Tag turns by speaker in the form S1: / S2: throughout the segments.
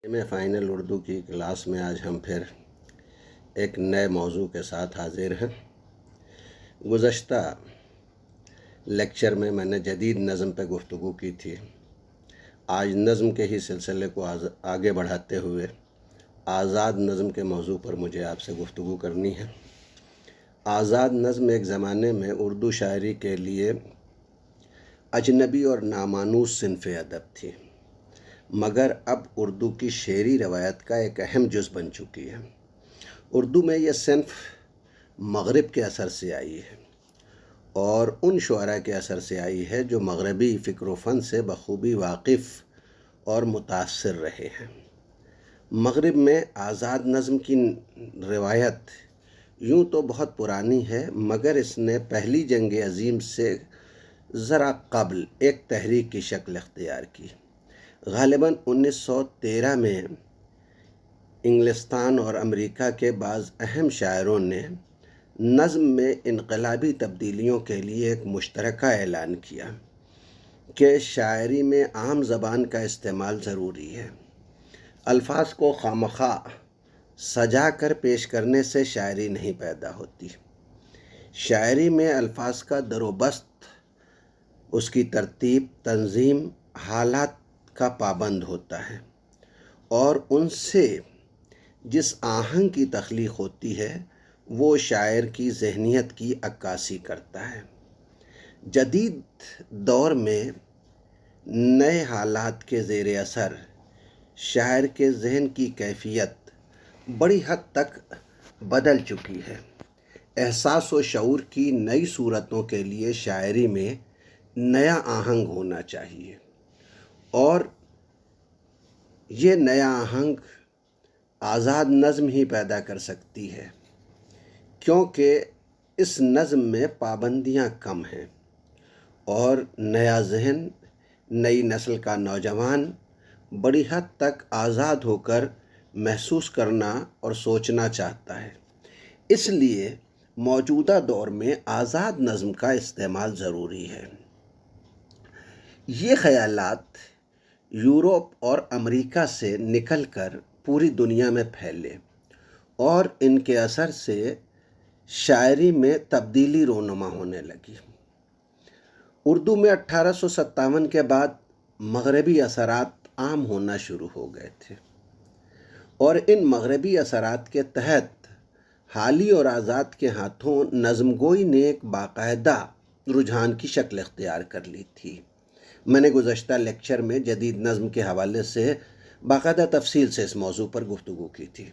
S1: میں فائنل اردو کی کلاس میں آج ہم پھر ایک نئے موضوع کے ساتھ حاضر ہیں۔ گزشتہ لیکچر میں نے جدید نظم پہ گفتگو کی تھی۔ آج نظم کے ہی سلسلے کو آگے بڑھاتے ہوئے آزاد نظم کے موضوع پر مجھے آپ سے گفتگو کرنی ہے۔ آزاد نظم ایک زمانے میں اردو شاعری کے لیے اجنبی اور نامانوس صنف ادب تھی، مگر اب اردو کی شعری روایت کا ایک اہم جز بن چکی ہے۔ اردو میں یہ صنف مغرب کے اثر سے آئی ہے اور ان شعراء کے اثر سے آئی ہے جو مغربی فکر و فن سے بخوبی واقف اور متاثر رہے ہیں۔ مغرب میں آزاد نظم کی روایت یوں تو بہت پرانی ہے، مگر اس نے پہلی جنگ عظیم سے ذرا قبل ایک تحریک کی شکل اختیار کی۔ غالباً 1913 میں انگلستان اور امریکہ کے بعض اہم شاعروں نے نظم میں انقلابی تبدیلیوں کے لیے ایک مشترکہ اعلان کیا کہ شاعری میں عام زبان کا استعمال ضروری ہے۔ الفاظ کو خامخواہ سجا کر پیش کرنے سے شاعری نہیں پیدا ہوتی۔ شاعری میں الفاظ کا در و بست، اس کی ترتیب، تنظیم، حالات کا پابند ہوتا ہے اور ان سے جس آہنگ کی تخلیق ہوتی ہے وہ شاعر کی ذہنیت کی عکاسی کرتا ہے۔ جدید دور میں نئے حالات کے زیر اثر شاعر کے ذہن کی کیفیت بڑی حد تک بدل چکی ہے۔ احساس و شعور کی نئی صورتوں کے لیے شاعری میں نیا آہنگ ہونا چاہیے اور یہ نیا آہنگ آزاد نظم ہی پیدا کر سکتی ہے، کیونکہ اس نظم میں پابندیاں کم ہیں اور نیا ذہن، نئی نسل کا نوجوان بڑی حد تک آزاد ہو کر محسوس کرنا اور سوچنا چاہتا ہے۔ اس لیے موجودہ دور میں آزاد نظم کا استعمال ضروری ہے۔ یہ خیالات یورپ اور امریکہ سے نکل کر پوری دنیا میں پھیلے اور ان کے اثر سے شاعری میں تبدیلی رونما ہونے لگی۔ اردو میں 1857 کے بعد مغربی اثرات عام ہونا شروع ہو گئے تھے اور ان مغربی اثرات کے تحت حالی اور آزاد کے ہاتھوں نظم گوئی نے ایک باقاعدہ رجحان کی شکل اختیار کر لی تھی۔ میں نے گزشتہ لیکچر میں جدید نظم کے حوالے سے باقاعدہ تفصیل سے اس موضوع پر گفتگو کی تھی۔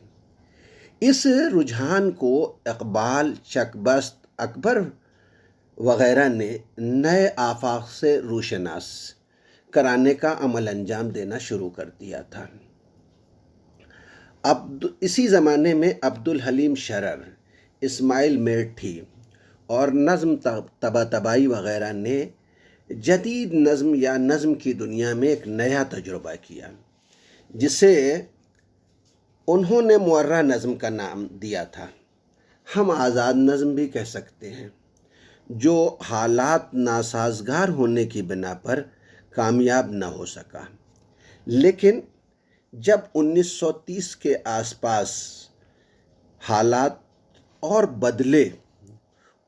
S1: اس رجحان کو اقبال، چک بست، اکبر وغیرہ نے نئے آفاق سے روشناس کرانے کا عمل انجام دینا شروع کر دیا تھا۔ اسی زمانے میں عبدالحلیم شرر، اسماعیل میرٹھی اور نظم طباطبائی وغیرہ نے جدید نظم یا نظم کی دنیا میں ایک نیا تجربہ کیا، جسے انہوں نے معرہ نظم کا نام دیا تھا۔ ہم آزاد نظم بھی کہہ سکتے ہیں، جو حالات ناسازگار ہونے کی بنا پر کامیاب نہ ہو سکا، لیکن جب 1930 کے آس پاس حالات اور بدلے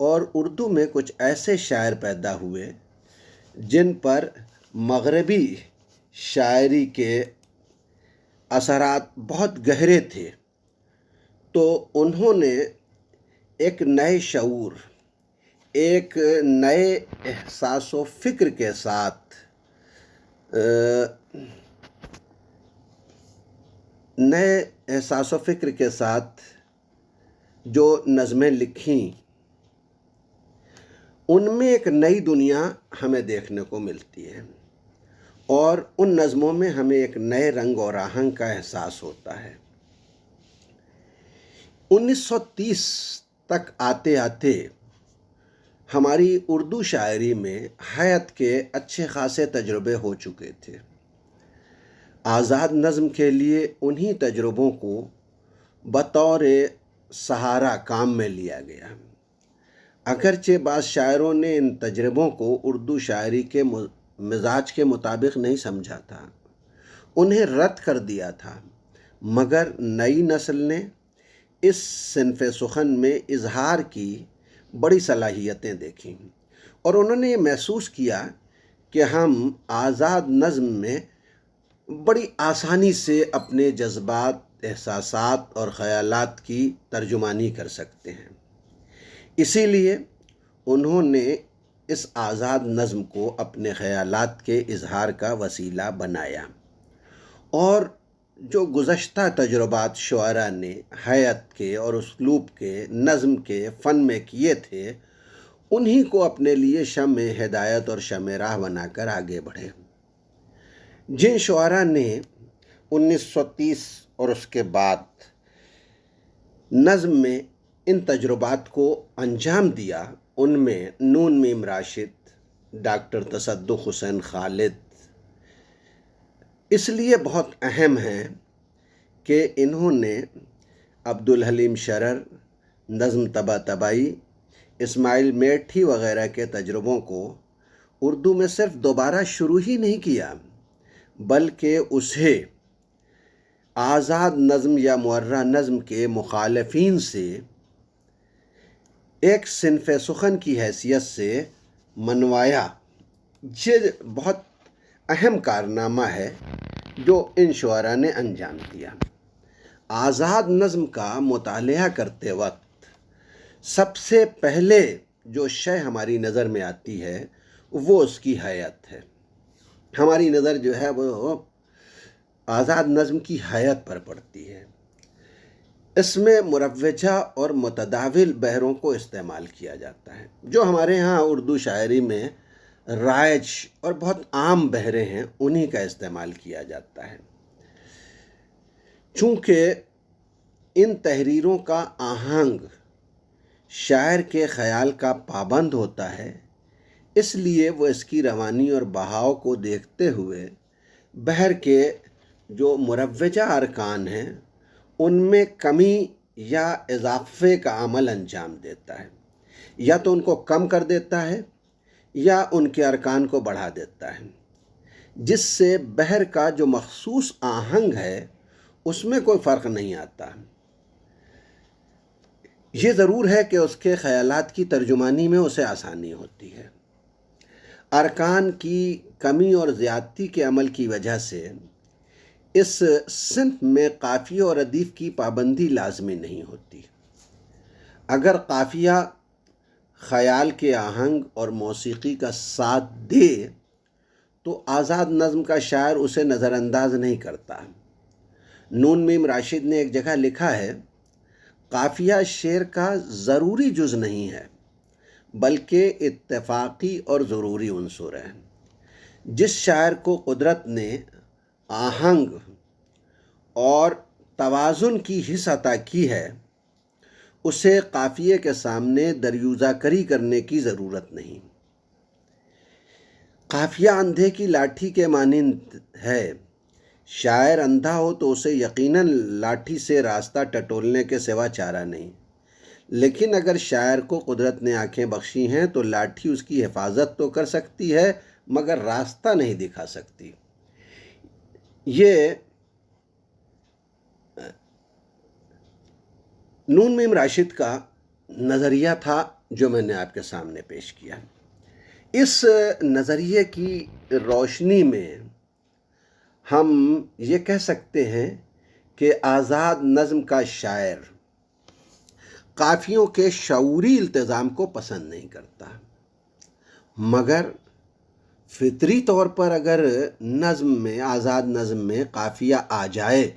S1: اور اردو میں کچھ ایسے شاعر پیدا ہوئے جن پر مغربی شاعری کے اثرات بہت گہرے تھے، تو انہوں نے ایک نئے شعور، ایک نئے احساس و فکر کے ساتھ جو نظمیں لکھیں، ان میں ایک نئی دنیا ہمیں دیکھنے کو ملتی ہے اور ان نظموں میں ہمیں ایک نئے رنگ اور آہنگ کا احساس ہوتا ہے۔ 1930 تک آتے آتے ہماری اردو شاعری میں حیات کے اچھے خاصے تجربے ہو چکے تھے۔ آزاد نظم کے لیے انہی تجربوں کو بطور سہارا کام میں لیا گیا۔ اگرچہ بعض شاعروں نے ان تجربوں کو اردو شاعری کے مزاج کے مطابق نہیں سمجھا تھا، انہیں رد کر دیا تھا، مگر نئی نسل نے اس صنف سخن میں اظہار کی بڑی صلاحیتیں دیکھیں اور انہوں نے یہ محسوس کیا کہ ہم آزاد نظم میں بڑی آسانی سے اپنے جذبات، احساسات اور خیالات کی ترجمانی کر سکتے ہیں۔ اسی لیے انہوں نے اس آزاد نظم کو اپنے خیالات کے اظہار کا وسیلہ بنایا، اور جو گزشتہ تجربات شعراء نے ہیئت کے اور اسلوب کے، نظم کے فن میں کیے تھے، انہی کو اپنے لیے شمع ہدایت اور شمع راہ بنا کر آگے بڑھے۔ جن شعراء نے 1930 اور اس کے بعد نظم میں ان تجربات کو انجام دیا، ان میں نون میم راشد، ڈاکٹر تصدق حسین خالد اس لیے بہت اہم ہیں کہ انہوں نے عبدالحلیم شرر، نظم طباطبائی، اسماعیل میٹھی وغیرہ کے تجربوں کو اردو میں صرف دوبارہ شروع ہی نہیں کیا، بلکہ اسے آزاد نظم یا معرہ نظم کے مخالفین سے ایک صنف سخن کی حیثیت سے منوایا۔ یہ بہت اہم کارنامہ ہے جو ان شعراء نے انجام دیا۔ آزاد نظم کا مطالعہ کرتے وقت سب سے پہلے جو شے ہماری نظر میں آتی ہے وہ اس کی ہیئت ہے۔ ہماری نظر جو ہے وہ آزاد نظم کی ہیئت پر پڑتی ہے۔ اس میں مروجہ اور متداول بحروں کو استعمال کیا جاتا ہے، جو ہمارے ہاں اردو شاعری میں رائج اور بہت عام بحریں ہیں، انہی کا استعمال کیا جاتا ہے۔ چونکہ ان تحریروں کا آہنگ شاعر کے خیال کا پابند ہوتا ہے، اس لیے وہ اس کی روانی اور بہاؤ کو دیکھتے ہوئے بحر کے جو مروجہ ارکان ہیں ان میں کمی یا اضافے کا عمل انجام دیتا ہے، یا تو ان کو کم کر دیتا ہے یا ان کے ارکان کو بڑھا دیتا ہے، جس سے بحر کا جو مخصوص آہنگ ہے اس میں کوئی فرق نہیں آتا۔ یہ ضرور ہے کہ اس کے خیالات کی ترجمانی میں اسے آسانی ہوتی ہے۔ ارکان کی کمی اور زیادتی کے عمل کی وجہ سے اس صنف میں قافیہ اور ردیف کی پابندی لازمی نہیں ہوتی۔ اگر قافیہ خیال کے آہنگ اور موسیقی کا ساتھ دے تو آزاد نظم کا شاعر اسے نظر انداز نہیں کرتا۔ نون میم راشد نے ایک جگہ لکھا ہے، قافیہ شعر کا ضروری جز نہیں ہے بلکہ اتفاقی اور ضروری عنصر ہے۔ جس شاعر کو قدرت نے آہنگ اور توازن کی حس عطا کی ہے اسے قافیے کے سامنے دریوزہ کری کرنے کی ضرورت نہیں۔ قافیہ اندھے کی لاٹھی کے مانند ہے، شاعر اندھا ہو تو اسے یقیناً لاٹھی سے راستہ ٹٹولنے کے سوا چارہ نہیں، لیکن اگر شاعر کو قدرت نے آنکھیں بخشی ہیں تو لاٹھی اس کی حفاظت تو کر سکتی ہے مگر راستہ نہیں دکھا سکتی۔ یہ نون میم راشد کا نظریہ تھا جو میں نے آپ کے سامنے پیش کیا۔ اس نظریے کی روشنی میں ہم یہ کہہ سکتے ہیں کہ آزاد نظم کا شاعر قافیوں کے شعوری التزام کو پسند نہیں کرتا، مگر فطری طور پر اگر نظم میں، آزاد نظم میں قافیہ آ جائے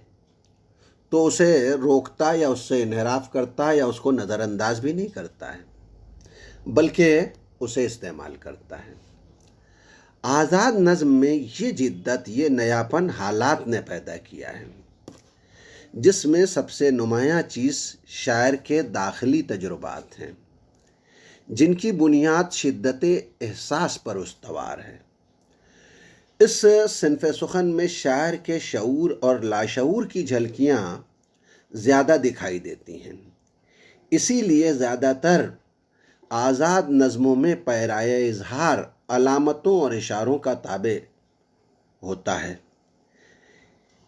S1: تو اسے روکتا یا اس سے انحراف کرتا یا اس کو نظر انداز بھی نہیں کرتا ہے بلکہ اسے استعمال کرتا ہے۔ آزاد نظم میں یہ جدت، یہ نیاپن حالات نے پیدا کیا ہے، جس میں سب سے نمایاں چیز شاعر کے داخلی تجربات ہیں، جن کی بنیاد شدت احساس پر استوار ہے۔ اس صنف سخن میں شاعر کے شعور اور لاشعور کی جھلکیاں زیادہ دکھائی دیتی ہیں، اسی لیے زیادہ تر آزاد نظموں میں پیرایہ اظہار علامتوں اور اشاروں کا تابع ہوتا ہے۔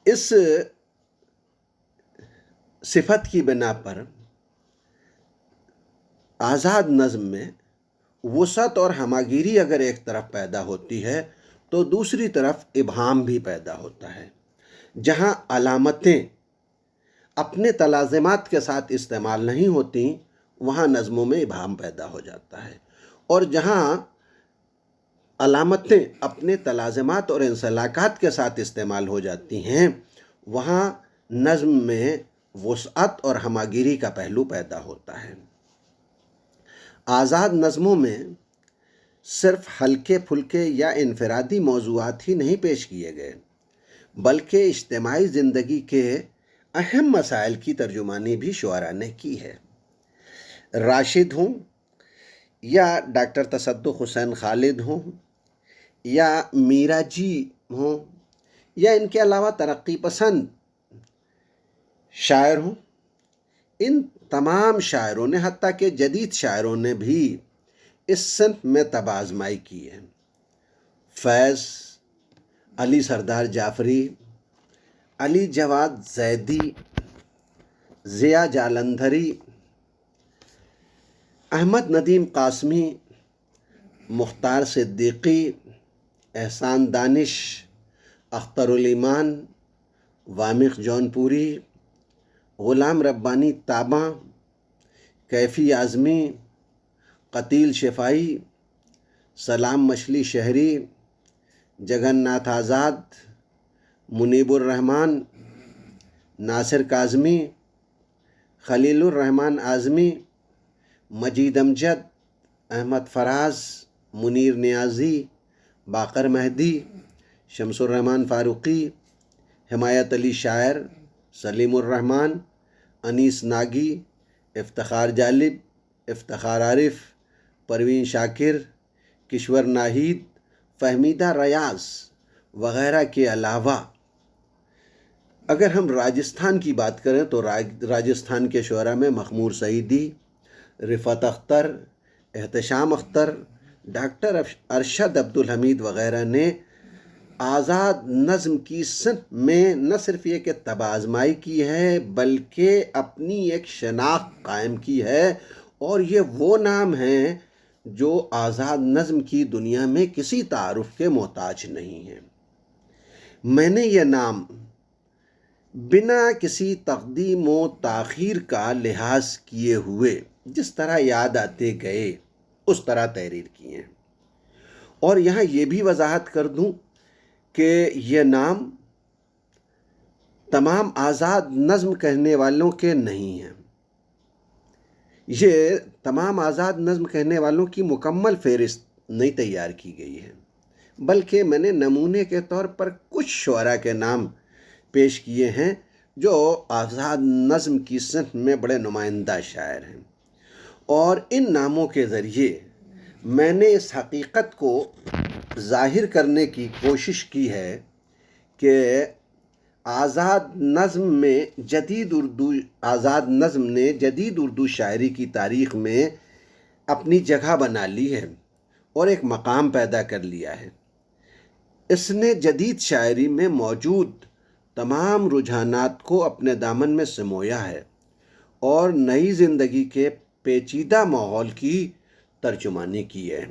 S1: اس صفت کی بنا پر آزاد نظم میں وسعت اور ہماگیری اگر ایک طرف پیدا ہوتی ہے تو دوسری طرف ابہام بھی پیدا ہوتا ہے۔ جہاں علامتیں اپنے تلازمات کے ساتھ استعمال نہیں ہوتی وہاں نظموں میں ابہام پیدا ہو جاتا ہے، اور جہاں علامتیں اپنے تلازمات اور انسلاکات کے ساتھ استعمال ہو جاتی ہیں وہاں نظم میں وسعت اور ہماگیری کا پہلو پیدا ہوتا ہے۔ آزاد نظموں میں صرف ہلکے پھلکے یا انفرادی موضوعات ہی نہیں پیش کیے گئے بلکہ اجتماعی زندگی کے اہم مسائل کی ترجمانی بھی شعراء نے کی ہے۔ راشد ہوں یا ڈاکٹر تصدق حسین خالد ہوں یا میرا جی ہوں یا ان کے علاوہ ترقی پسند شاعر ہوں، ان تمام شاعروں نے حتیٰ کہ جدید شاعروں نے بھی اس صنف میں طب آزمائی کی ہے۔ فیض، علی سردار جعفری، علی جواد زیدی، ضیاء جالندھری، احمد ندیم قاسمی، مختار صدیقی، احسان دانش، اختر الایمان، وامق جونپوری، غلام ربانی تاباں، کیفی اعظمی، قتیل شفائی، سلام مچھلی شہری، جگن ناتھ آزاد، منیب الرحمن، ناصر کاظمی، خلیل الرحمن اعظمی، مجید امجد، احمد فراز، منیر نیازی، باقر مہدی، شمس الرحمن فاروقی، حمایت علی شاعر، سلیم الرحمن، انیس ناگی، افتخار جالب، افتخار عارف، پروین شاکر، کشور ناہید، فہمیدہ ریاض وغیرہ کے علاوہ اگر ہم راجستھان کی بات کریں تو راجستھان کے شعراء میں مخمور سعیدی، رفعت اختر، احتشام اختر، ڈاکٹر ارشد عبدالحمید وغیرہ نے آزاد نظم کی صنف میں نہ صرف یہ کہ طب آزمائی کی ہے بلکہ اپنی ایک شناخت قائم کی ہے، اور یہ وہ نام ہیں جو آزاد نظم کی دنیا میں کسی تعارف کے محتاج نہیں ہیں۔ میں نے یہ نام بنا کسی تقدیم و تاخیر کا لحاظ کیے ہوئے جس طرح یاد آتے گئے اس طرح تحریر کیے ہیں، اور یہاں یہ بھی وضاحت کر دوں کہ یہ نام تمام آزاد نظم کہنے والوں کے نہیں ہیں، یہ تمام آزاد نظم کہنے والوں کی مکمل فہرست نہیں تیار کی گئی ہے، بلکہ میں نے نمونے کے طور پر کچھ شعراء کے نام پیش کیے ہیں جو آزاد نظم کی صنف میں بڑے نمائندہ شاعر ہیں، اور ان ناموں کے ذریعے میں نے اس حقیقت کو ظاہر کرنے کی کوشش کی ہے کہ آزاد نظم نے جدید اردو شاعری کی تاریخ میں اپنی جگہ بنا لی ہے اور ایک مقام پیدا کر لیا ہے۔ اس نے جدید شاعری میں موجود تمام رجحانات کو اپنے دامن میں سمویا ہے اور نئی زندگی کے پیچیدہ ماحول کی ترجمانی کی ہے۔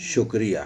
S1: شکریہ۔